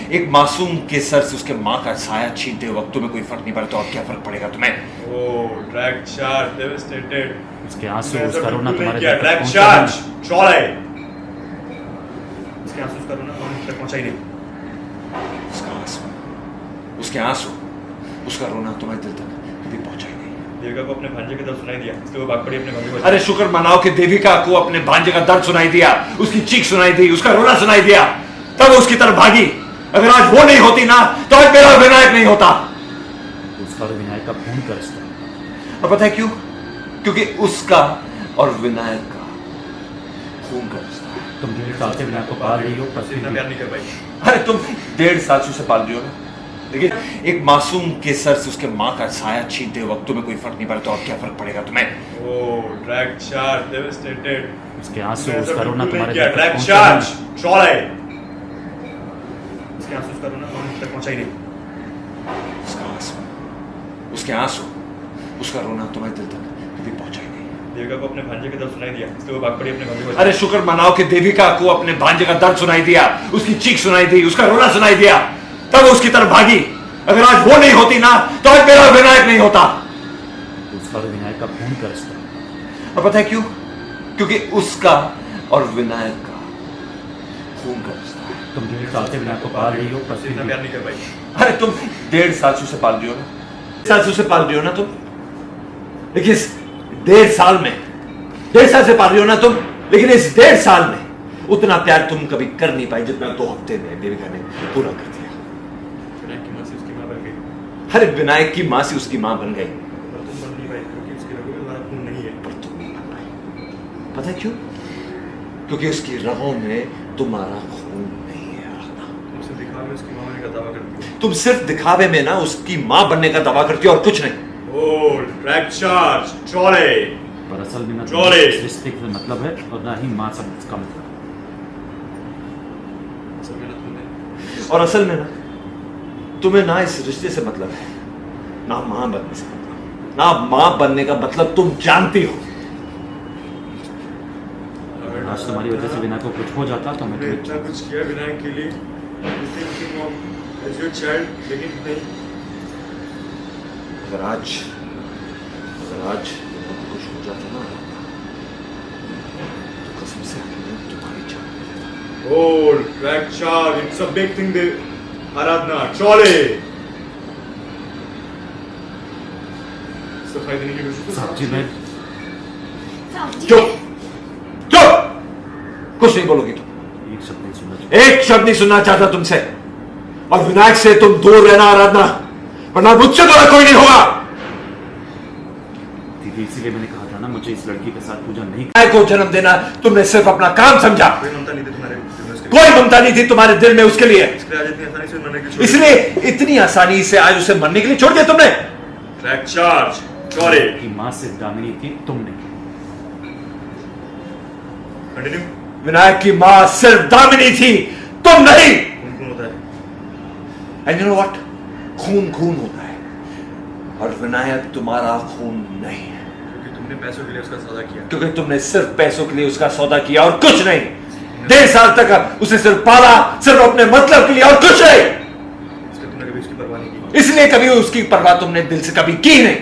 एक मासूम के सर से उसके माँ का साया छीनते वक्त तुम्हें कोई फर्क नहीं पड़ा तो और क्या फर्क पड़ेगा तुम्हें? Oh, drag charge, devastated. उसके आंसू उसका रोना तुम्हारे क्या दिल तक drag पहुंचा charge, नहीं। चौड़े। उसके आंसू उसका रोना कौन तक पहुंचा ही नहीं। उसके आंसू उसका रोना तुम्हारे दिल तक कभी पहुंचा ही नहीं। देविका को अपने भांजे का दर्द सुनाई दिया, इसलिए वो भाग पड़ी अपने मम्मी को। अरे शुक्र मनाओ कि देविका को अपने भांजे का दर्द सुनाई दिया, उसकी चीख सुनाई दी, उसका रोना सुनाई दिया, तब वो उसकी तरफ भागी। अगर आज वो नहीं होती ना तो आज मेरा विनायक नहीं होता। उसका और विनायक का खून का रिश्ता है। और पता है क्यों? क्योंकि उसका और विनायक का खून का रिश्ता है। तुम 1.5 साल से विनायक को पाल रही हो पर फिर इतना भी प्यार नहीं कर पाई। अरे तुम 1.5 साल से उसे पाल रही हो ना, लेकिन एक मासूम के सर से उसके माँ का साया छीनते वक्त तुम्हें कोई फर्क नहीं पड़ा तो और क्या फर्क पड़ेगा तुम्हें? Oh, drag charge, devastated. उसके आंसू उसका रोना तुम्हारे क्या दिल तक drag पहुंचा charge, नहीं। चौड़े। उसके आंसू उसका रोना कौन तक पहुंचा ही नहीं। उसके आंसू उसका रोना तुम्हारे दिल तक कभी पहुंचा ही नहीं। देविका को अपने भांजे का दर्द सुनाई दिया, इसलिए वो भाग पड़ी अपने मम्मी को। अरे शुक्र मनाओ कि देविका को अपने भांजे का दर्द सुनाई दिया, उसकी चीख सुनाई दी, उसका रोना सुनाई दिया, तब वो उसकी तरफ भागी। अगर आज वो नहीं होती ना तो आज मेरा विनायक नहीं होता। उसका और विनायक का खून का रिश्ता है। और पता है क्यों? क्योंकि उसका और विनायक का खून का रिश्ता है। तुम 1.5 साल से विनायक को पाल रही हो पर फिर इतना भी प्यार नहीं कर पाई। अरे तुम 1.5 साल से उसे पाल रही हो ना, 1.5 साल से उसे पाल रही हो ना तुम, लेकिन इस 1.5 साल में 1.5 साल से पाल रही हो ना तुम, लेकिन इस 1.5 साल में उतना प्यार तुम कभी कर नहीं पाई जितना 2 हफ्ते में देविका ने पूरा कर दिया। विनायक की माँ से उसकी माँ बन गई, अरे विनायक की माँ से उसकी माँ बन गई, पर तुम बन नहीं पाई क्योंकि उसकी रगों में तुम्हारा खून नहीं है। पर तुम नहीं बन पाई। पता है क्यों? क्योंकि उसकी रगों में तुम्हारा खून नहीं है। तुम सिर्फ दिखावे में उसकी माँ बनने का दावा करती हो। तुम सिर्फ दिखावे में ना उसकी माँ बनने का दावा करती हो और कुछ नहीं। Oh, drag charge, चौड़े। पर असल में ना चौड़े। इस रिश्ते का मतलब है और ना ही माँ शब्द का मतलब। असल में ना तुमने और असल में ना तुम्हें ना इस रिश्ते से मतलब है, ना मां बनने से मतलब, ना मां बनने का मतलब तुम जानती हो। आज तुम्हारी वजह से विनायक को कुछ हो जाता तो मैं तुमने तुम्हें इतना कुछ किया विनायक के लिए, चाइल्ड, लेकिन नहीं। अगर आज कुछ हो जाता ना तो कसम से मैं तुम्हारी जान ले लेता। Oh, drag charge, it's a big thing, आराधना, चौड़े। सफाई देने की कोशिश साहब जी मैं चुप चुप, कुछ नहीं बोलोगी तुम, एक शब्द नहीं सुनना चाहता। एक शब्द नहीं सुनना चाहता तुमसे, और विनायक से तुम दूर रहना आराधना, वरना मुझसे बड़ा कोई नहीं होगा। दीदी इसीलिए मैंने कहा था ना मुझे इस लड़की के साथ पूजा नहीं। विनायक को जन्म देना तुमने सिर्फ अपना काम समझा, कोई ममता नहीं थी तुम्हारे दिल में उसके लिए। कोई ममता नहीं थी तुम्हारे दिल में उसके लिए, इसलिए आज इतनी आसानी से मरने की इसलिए इतनी आसानी से आज उसे मरने के लिए छोड़ दिया तुमने। ड्रैग चार्ज, चौड़े। की माँ सिर्फ दामिनी थी, तुम नहीं। कंटिन्यू। विनायक की मां सिर्फ दामिनी थी, तुम नहीं। कौन होता है? एंड यू नो व्हाट, खून खून होता है और विनायक तुम्हारा खून नहीं है, क्योंकि तुमने पैसों के लिए उसका सौदा किया। क्योंकि तुमने सिर्फ पैसों के लिए उसका सौदा किया और कुछ नहीं। 1.5 साल तक उसे सिर्फ पाला, सिर्फ अपने मतलब के लिए और कुछ नहीं। इसलिए तुमने कभी उसकी परवाह नहीं की। इसलिए कभी उसकी परवाह तुमने दिल से कभी की नहीं।